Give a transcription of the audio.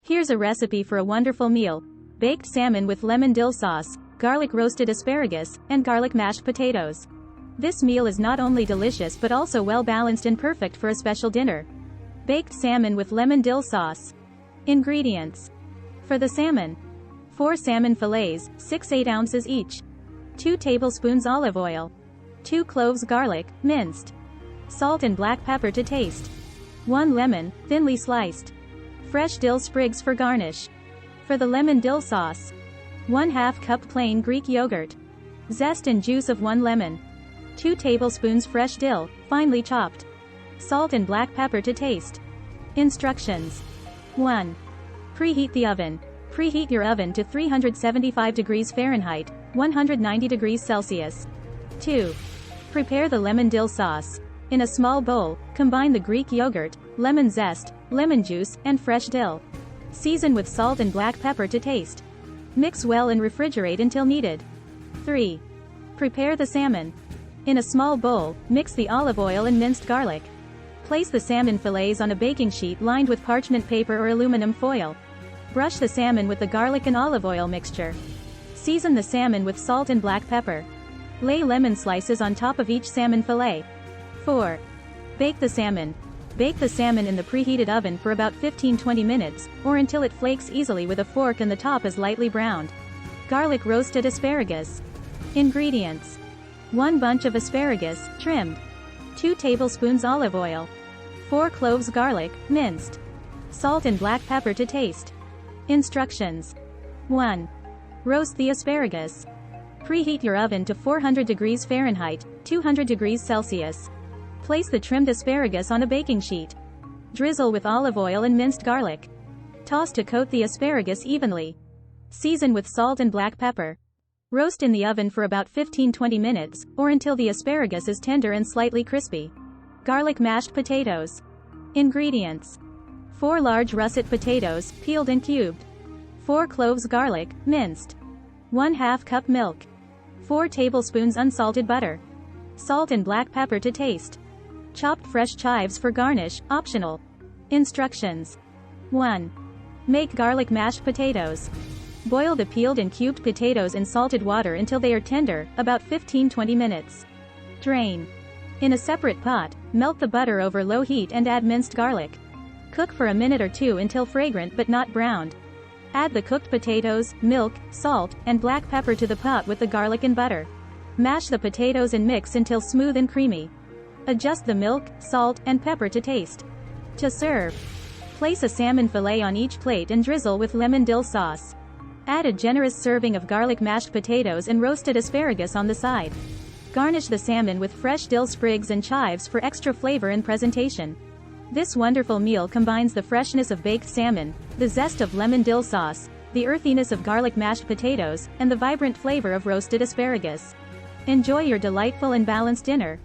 Here's a recipe for a wonderful meal: baked salmon with lemon-dill sauce, garlic roasted asparagus, and garlic mashed potatoes. This meal is not only delicious but also well balanced and perfect for a special dinner. Baked salmon with lemon-dill sauce. Ingredients. For the salmon: 4 salmon fillets, 6-8 ounces each. 2 tablespoons olive oil. 2 cloves garlic, minced. Salt and black pepper to taste. 1 lemon, thinly sliced. Fresh dill sprigs for garnish. For the lemon-dill sauce: 1/2 cup plain Greek yogurt. Zest and juice of 1 lemon. 2 tablespoons fresh dill, finely chopped. Salt and black pepper to taste. Instructions. 1. Preheat the oven. Preheat your oven to 375 degrees Fahrenheit, 190 degrees Celsius. 2. Prepare the lemon-dill sauce. In a small bowl, combine the Greek yogurt, lemon zest, lemon juice, and fresh dill. Season with salt and black pepper to taste. Mix well and refrigerate until needed. 3. Prepare the salmon. In a small bowl, mix the olive oil and minced garlic. Place the salmon fillets on a baking sheet lined with parchment paper or aluminum foil. Brush the salmon with the garlic and olive oil mixture. Season the salmon with salt and black pepper. Lay lemon slices on top of each salmon fillet. 4. Bake the salmon. Bake the salmon in the preheated oven for about 15-20 minutes, or until it flakes easily with a fork and the top is lightly browned. Garlic roasted asparagus. Ingredients. 1 bunch of asparagus, trimmed. 2 tablespoons olive oil. 4 cloves garlic, minced. Salt and black pepper to taste. Instructions. 1. Roast the asparagus. Preheat your oven to 400 degrees Fahrenheit, 200 degrees Celsius. Place the trimmed asparagus on a baking sheet. Drizzle with olive oil and minced garlic. Toss to coat the asparagus evenly. Season with salt and black pepper. Roast in the oven for about 15-20 minutes, or until the asparagus is tender and slightly crispy. Garlic mashed potatoes. Ingredients. 4 large russet potatoes, peeled and cubed. 4 cloves garlic, minced. 1/2 cup milk. 4 tablespoons unsalted butter. Salt and black pepper to taste. Chopped fresh chives for garnish, optional. Instructions. 1. Make garlic mashed potatoes. Boil the peeled and cubed potatoes in salted water until they are tender, about 15-20 minutes. Drain. In a separate pot, melt the butter over low heat and add minced garlic. Cook for a minute or 2 until fragrant but not browned. Add the cooked potatoes, milk, salt, and black pepper to the pot with the garlic and butter. Mash the potatoes and mix until smooth and creamy. Adjust the milk, salt, and pepper to taste. To serve. Place a salmon fillet on each plate and drizzle with lemon-dill sauce. Add a generous serving of garlic mashed potatoes and roasted asparagus on the side. Garnish the salmon with fresh dill sprigs and chives for extra flavor and presentation. This wonderful meal combines the freshness of baked salmon, the zest of lemon-dill sauce, the earthiness of garlic mashed potatoes, and the vibrant flavor of roasted asparagus. Enjoy your delightful and balanced dinner.